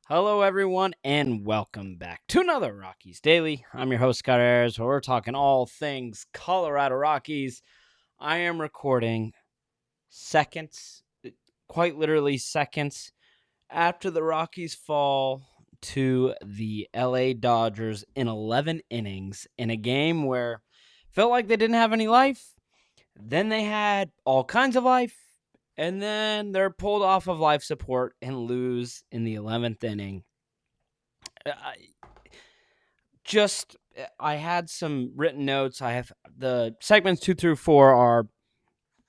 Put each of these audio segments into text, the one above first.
Hello, everyone, and welcome back to another Rockies Daily. I'm your host, Scott Ayers, where we're talking all things Colorado Rockies. I am recording seconds, quite literally seconds, after the Rockies fall to the LA Dodgers in 11 innings in a game where felt like they didn't have any life. Then they had all kinds of life, and then they're pulled off of life support and lose in the 11th inning. I had some written notes. I have the segments 2 through 4 are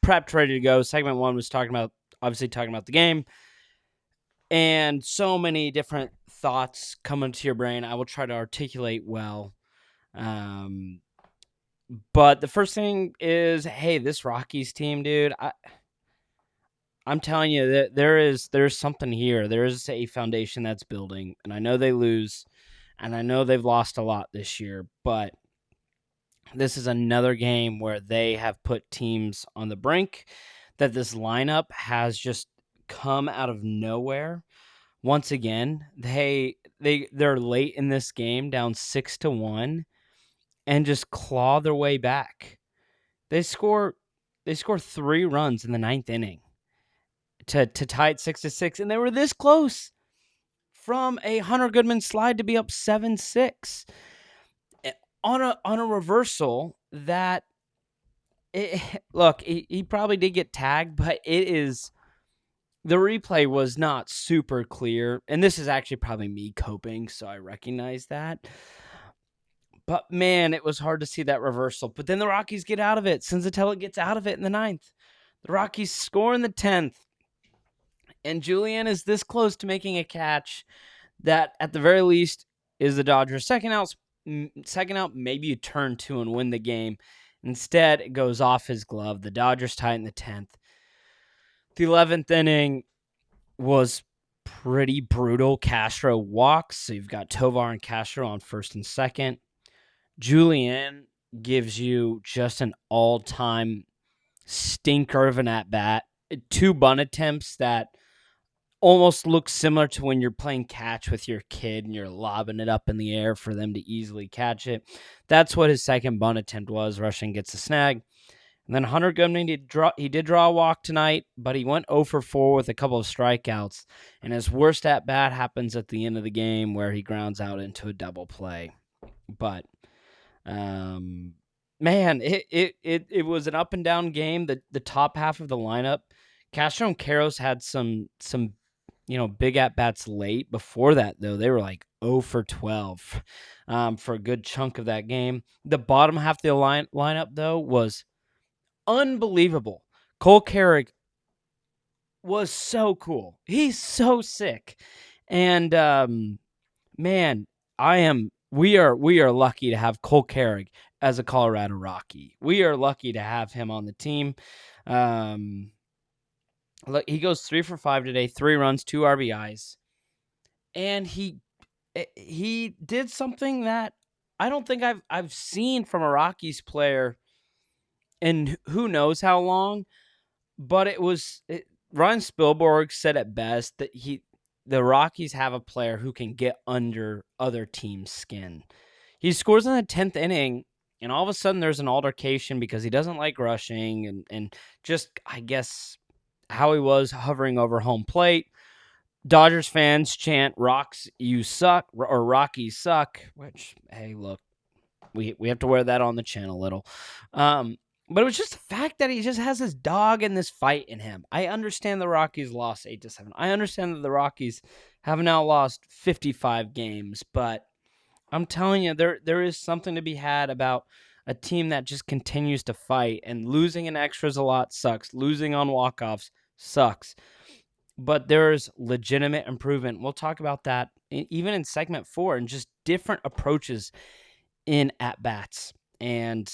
prepped, ready to go. Segment 1 was talking about the game, and so many different thoughts come into your brain. I will try to articulate well. But the first thing is, hey, this Rockies team, dude. I'm telling you that there's something here. There is a foundation that's building, and I know they lose, and I know they've lost a lot this year, but this is another game where they have put teams on the brink, that this lineup has just come out of nowhere. Once again, they're late in this game, down 6-1, and just claw their way back. They score 3 runs in the ninth inning to tie it 6-6, and they were this close from a Hunter Goodman slide to be up 7-6 on a reversal that look, he probably did get tagged, but the replay was not super clear, and this is actually probably me coping, so I recognize that. But man, it was hard to see that reversal. But then the Rockies get out of it. Senzatella gets out of it in the ninth. The Rockies score in the 10th, and Julian is this close to making a catch that, at the very least, is the Dodgers' second out. Maybe you turn 2 and win the game. Instead, it goes off his glove. The Dodgers tie it in the 10th. The 11th inning was pretty brutal. Castro walks, so you've got Tovar and Castro on first and second. Julian gives you just an all-time stinker of an at-bat. 2 bunt attempts that almost look similar to when you're playing catch with your kid and you're lobbing it up in the air for them to easily catch it. That's what his second bunt attempt was. Rushing gets a snag. And then Hunter Goodman, he did draw a walk tonight, but he went 0 for 4 with a couple of strikeouts. And his worst at-bat happens at the end of the game, where he grounds out into a double play. But, man, it was an up-and-down game. The top half of the lineup, Castro and Karros had some big at-bats late. Before that, though, they were like 0 for 12 for a good chunk of that game. The bottom half of the lineup, though, was unbelievable. Cole Carrick was so cool. He's so sick. And man, we are lucky to have Cole Carrick as a Colorado Rocky. We are lucky to have him on the team. Look, he goes 3 for 5 today, 3 runs, 2 RBIs. And he did something that I don't think I've seen from a Rockies player and who knows how long, but Ryan Spielberg said it best that the Rockies have a player who can get under other teams' skin. He scores in the 10th inning, and all of a sudden there's an altercation because he doesn't like rushing and just, I guess, how he was hovering over home plate. Dodgers fans chant, "Rocks, you suck," or "Rockies suck," which, hey, look, we have to wear that on the chin a little. But it was just the fact that he just has this dog and this fight in him. I understand the Rockies lost 8-7. I understand that the Rockies have now lost 55 games, but I'm telling you, there is something to be had about a team that just continues to fight, and losing in extras a lot sucks. Losing on walk-offs sucks. But there's legitimate improvement. We'll talk about that even in segment 4, and just different approaches in at-bats. And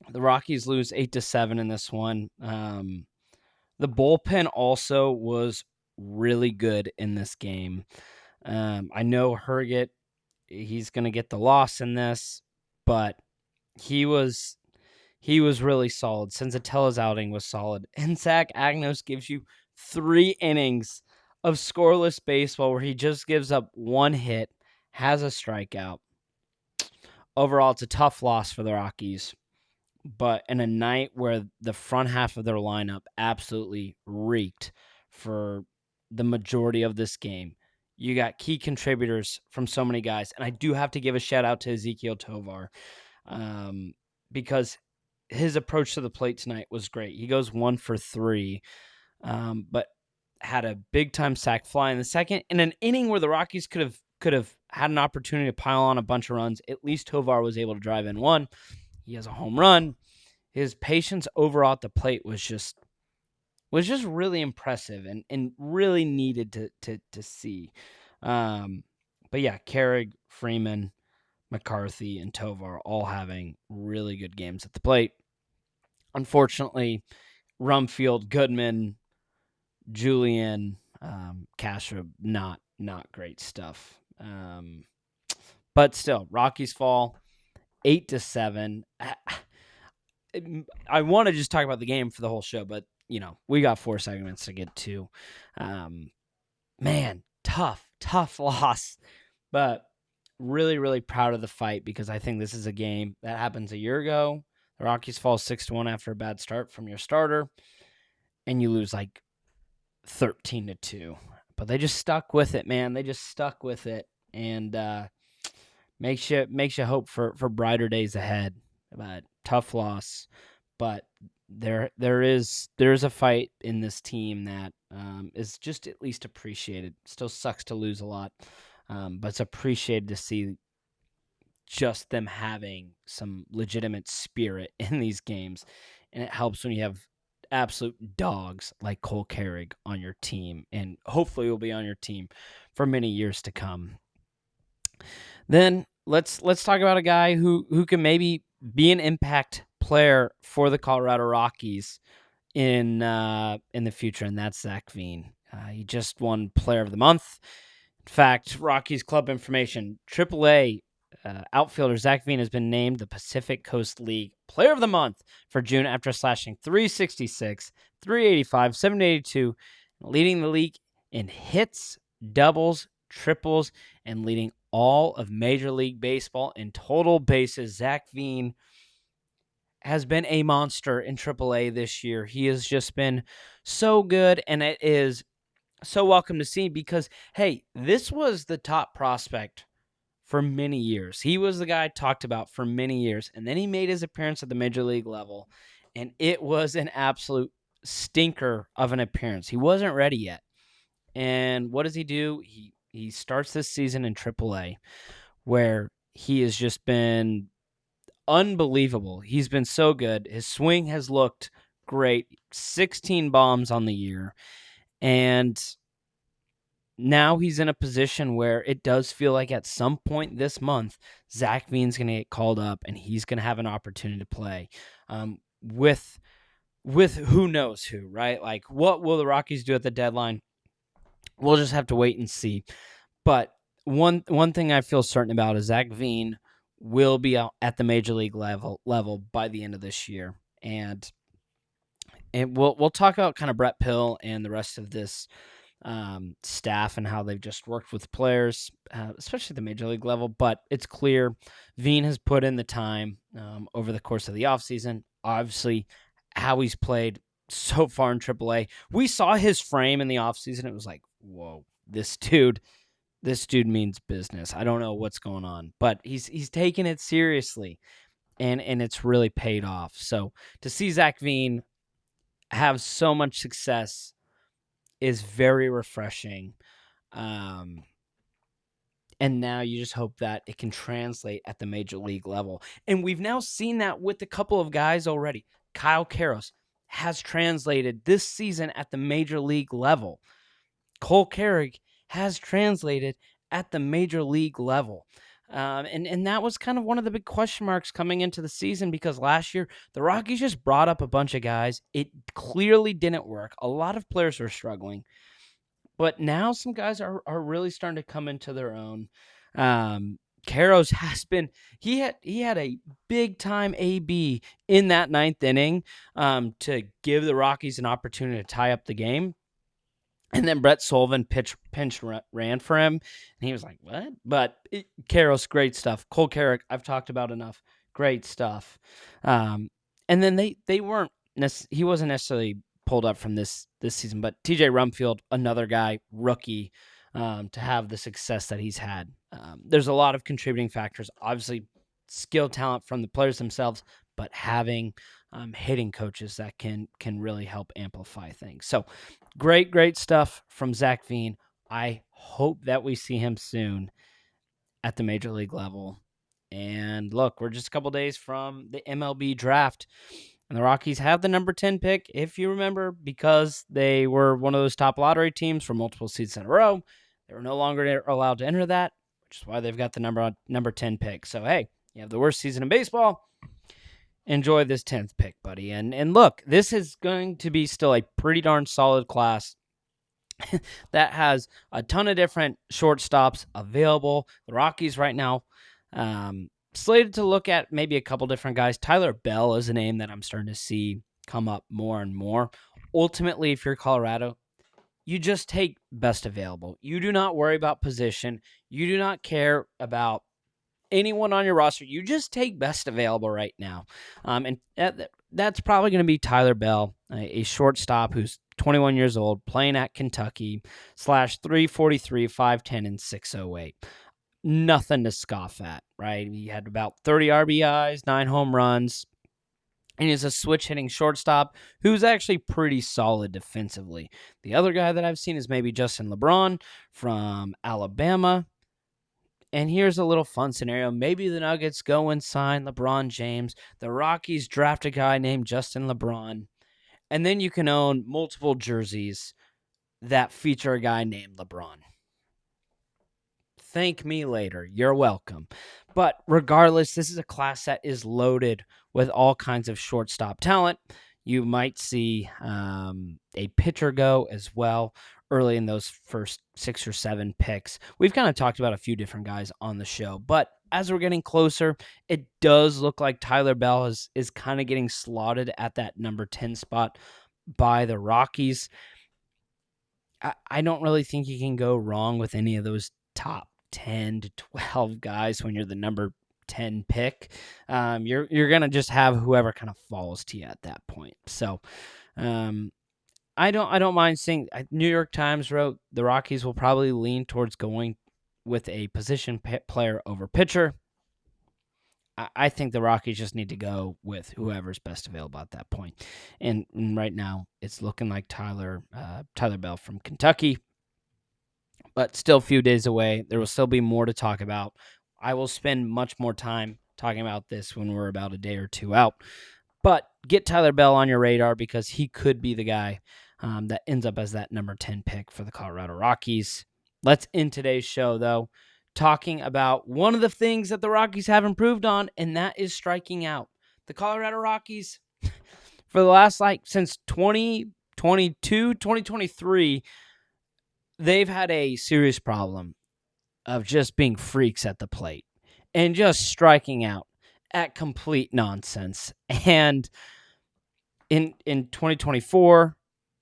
the Rockies lose 8-7 in this one. The bullpen also was really good in this game. I know Herget, he's going to get the loss in this, but he was really solid. Senzatella's outing was solid. And Zach Agnos gives you 3 innings of scoreless baseball where he just gives up one hit, has a strikeout. Overall, it's a tough loss for the Rockies, but in a night where the front half of their lineup absolutely reeked for the majority of this game. You got key contributors from so many guys, and I do have to give a shout out to Ezequiel Tovar because his approach to the plate tonight was great. He goes 1 for 3, but had a big time sac fly in the second in an inning where the Rockies could have had an opportunity to pile on a bunch of runs. At least Tovar was able to drive in one. He has a home run. His patience overall at the plate was just really impressive and really needed to see. But yeah, Carrig, Freeman, McCarthy, and Tovar all having really good games at the plate. Unfortunately, Rumfield, Goodman, Julian, Castro, not great stuff. But still, Rockies fall 8-7. I want to just talk about the game for the whole show, but we got 4 segments to get to. Man, tough loss, but really, really proud of the fight because I think this is a game that happens a year ago. The Rockies fall 6-1 after a bad start from your starter, and you lose like 13-2. But they just stuck with it, man. They just stuck with it, and makes you hope for brighter days ahead. But tough loss, but there is a fight in this team that is just at least appreciated. Still sucks to lose a lot, but it's appreciated to see just them having some legitimate spirit in these games, and it helps when you have absolute dogs like Cole Carrig on your team, and hopefully will be on your team for many years to come. Then let's talk about a guy who can maybe be an impact player for the Colorado Rockies in the future, and that's Zach Veen. He just won Player of the Month. In fact, Rockies club information: AAA outfielder Zach Veen has been named the Pacific Coast League Player of the Month for June after slashing .366, .385, .782, leading the league in hits, doubles, triples, and leading all of Major League Baseball in total bases. Zach Veen has been a monster in AAA this year. He has just been so good, and it is so welcome to see because, hey, this was the top prospect for many years. He was the guy I talked about for many years, and then he made his appearance at the Major League level, and it was an absolute stinker of an appearance. He wasn't ready yet. And what does he do? He starts this season in AAA, where he has just been unbelievable. He's been so good. His swing has looked great. 16 bombs on the year. And now he's in a position where it does feel like at some point this month, Zach Veen's going to get called up and he's going to have an opportunity to play with who knows who, right? Like, what will the Rockies do at the deadline? We'll just have to wait and see. But one thing I feel certain about is Zach Veen will be out at the Major League level by the end of this year. And we'll talk about kind of Brett Pill and the rest of this staff and how they've just worked with players, especially at the Major League level. But it's clear Veen has put in the time over the course of the offseason. Obviously, how he's played so far in AAA. We saw his frame in the offseason. It was like, whoa, this dude means business. I don't know what's going on, but he's taking it seriously, and it's really paid off. So to see Zach Veen have so much success is very refreshing. And now you just hope that it can translate at the Major League level. And we've now seen that with a couple of guys already. Kyle Karros has translated this season at the Major League level. Cole Carrig has translated at the Major League level. And that was kind of one of the big question marks coming into the season because last year the Rockies just brought up a bunch of guys. It clearly didn't work. A lot of players were struggling. But now some guys are really starting to come into their own. Karros has been he had a big time AB in that ninth inning to give the Rockies an opportunity to tie up the game. And then Brett Sullivan pinch ran for him, and he was like, "What?" But Karros, great stuff. Cole Carrick, I've talked about enough. Great stuff. And then they weren't he wasn't necessarily pulled up from this season, but TJ Rumfield, another guy, rookie, to have the success that he's had. There's a lot of contributing factors. Obviously, skill talent from the players themselves, but having hitting coaches that can really help amplify things. So great stuff from Zach Veen. I hope that we see him soon at the major league level. And look, we're just a couple days from the MLB draft. And the Rockies have the number 10 pick, if you remember, because they were one of those top lottery teams for multiple seasons in a row. They were no longer allowed to enter that, which is why they've got the number 10 pick. So, hey, you have the worst season in baseball. Enjoy this 10th pick, buddy. And look, this is going to be still a pretty darn solid class that has a ton of different shortstops available. The Rockies right now slated to look at maybe a couple different guys. Tyler Bell is a name that I'm starting to see come up more and more. Ultimately, if you're Colorado, you just take best available. You do not worry about position. You do not care about anyone on your roster. You just take best available right now. And that's probably going to be Tyler Bell, a shortstop who's 21 years old, playing at Kentucky, /343, 5'10", and 608. Nothing to scoff at, right? He had about 30 RBIs, 9 home runs, and he's a switch-hitting shortstop who's actually pretty solid defensively. The other guy that I've seen is maybe Justin LeBron from Alabama. And here's a little fun scenario. Maybe the Nuggets go and sign LeBron James. The Rockies draft a guy named Justin LeBron. And then you can own multiple jerseys that feature a guy named LeBron. Thank me later. You're welcome. But regardless, this is a class that is loaded with all kinds of shortstop talent. You might see a pitcher go as well early in those first 6 or 7 picks. We've kind of talked about a few different guys on the show, but as we're getting closer, it does look like Tyler Bell is kind of getting slotted at that number 10 spot by the Rockies. I don't really think you can go wrong with any of those top 10 to 12 guys when you're the number 10 pick. You're going to just have whoever kind of falls to you at that point. So, I don't mind seeing. New York Times wrote the Rockies will probably lean towards going with a position player over pitcher. I think the Rockies just need to go with whoever's best available at that point. And right now, it's looking like Tyler Bell from Kentucky, but still a few days away. There will still be more to talk about. I will spend much more time talking about this when we're about a day or two out. But get Tyler Bell on your radar because he could be the guy that ends up as that number 10 pick for the Colorado Rockies. Let's end today's show, though, talking about one of the things that the Rockies have improved on, and that is striking out. The Colorado Rockies, for the last, since 2022, 2023, they've had a serious problem of just being freaks at the plate and just striking out at complete nonsense. And in 2024,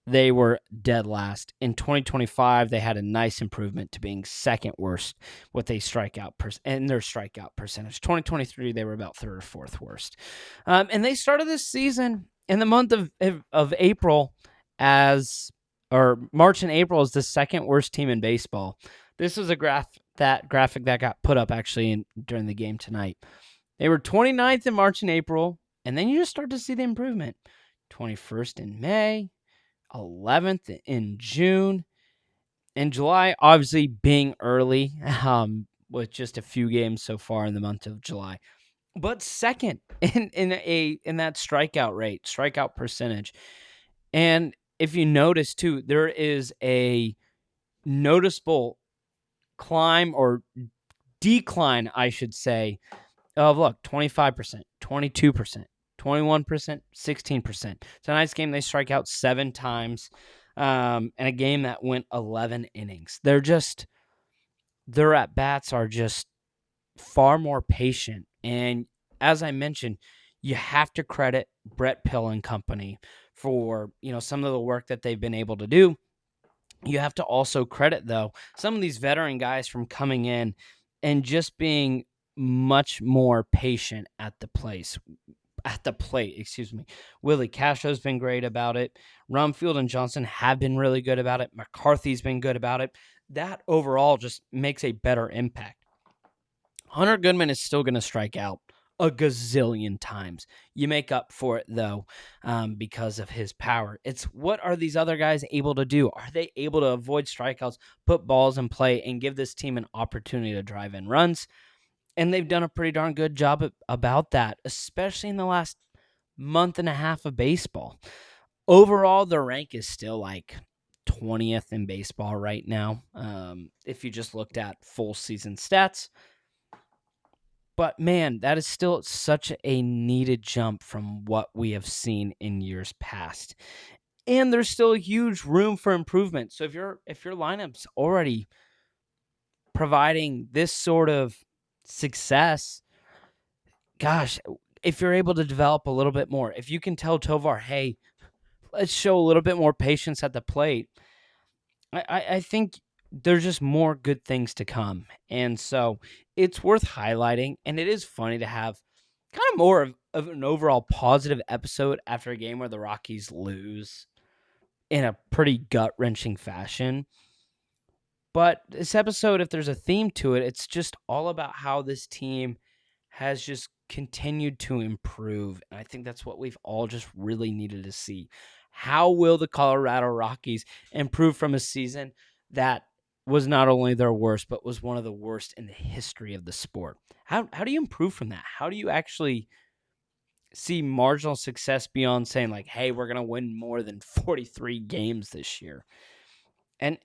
they were dead last. In 2025, they had a nice improvement to being second worst with a strikeout and their strikeout percentage. 2023, they were about third or fourth worst. And they started this season in the month of April March and April as the second worst team in baseball. This was a graphic that got put up actually during the game tonight. They were 29th in March and April, and then you just start to see the improvement. 21st in May, 11th in June, and July obviously being early with just a few games so far in the month of July. But second in that strikeout percentage. And if you notice too, there is a noticeable climb or decline, I should say, of 25%, 22%, 21%, 16%. It's a nice game. They strike out 7 times, and a game that went 11 innings. Their at-bats are just far more patient. And as I mentioned, you have to credit Brett Pill and company for, some of the work that they've been able to do. You have to also credit, though, some of these veteran guys from coming in and just being much more patient at the plate, excuse me. Willie Castro's been great about it. Rumfield and Johnson have been really good about it. McCarthy's been good about it. That overall just makes a better impact. Hunter Goodman is still going to strike out a gazillion times. You make up for it, though, because of his power. It's what are these other guys able to do? Are they able to avoid strikeouts, put balls in play, and give this team an opportunity to drive in runs? And they've done a pretty darn good job about that, especially in the last month and a half of baseball. Overall, the rank is still like 20th in baseball right now, if you just looked at full season stats. But man, that is still such a needed jump from what we have seen in years past. And there's still a huge room for improvement. So if your lineup's already providing this sort of success, gosh, if you're able to develop a little bit more, if you can tell Tovar, hey, let's show a little bit more patience at the plate, I think there's just more good things to come. And so it's worth highlighting. And it is funny to have kind of more of an overall positive episode after a game where the Rockies lose in a pretty gut-wrenching fashion. But this episode, if there's a theme to it, it's just all about how this team has just continued to improve. And I think that's what we've all just really needed to see. How will the Colorado Rockies improve from a season that was not only their worst, but was one of the worst in the history of the sport? How do you improve from that? How do you actually see marginal success beyond saying like, hey, we're going to win more than 43 games this year? And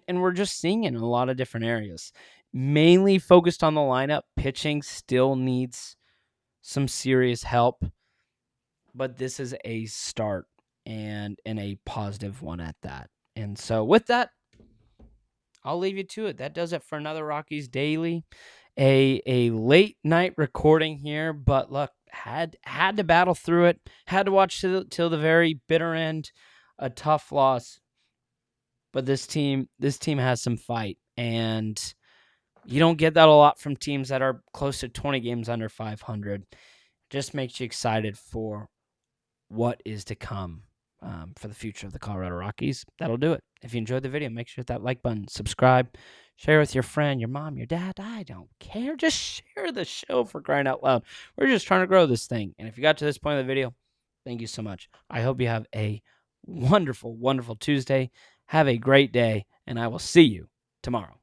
we're just seeing it in a lot of different areas. Mainly focused on the lineup. Pitching still needs some serious help, but this is a start and a positive one at that. And so with that, I'll leave you to it. That does it for another Rockies Daily. A late night recording here, but look, had to battle through it. Had to watch till the very bitter end. A tough loss. But this team has some fight, and you don't get that a lot from teams that are close to 20 games under 500. Just makes you excited for what is to come for the future of the Colorado Rockies. That'll do it. If you enjoyed the video, make sure to hit that like button, subscribe, share with your friend, your mom, your dad. I don't care. Just share the show, for crying out loud. We're just trying to grow this thing. And if you got to this point of the video, thank you so much. I hope you have a wonderful, wonderful Tuesday. Have a great day, and I will see you tomorrow.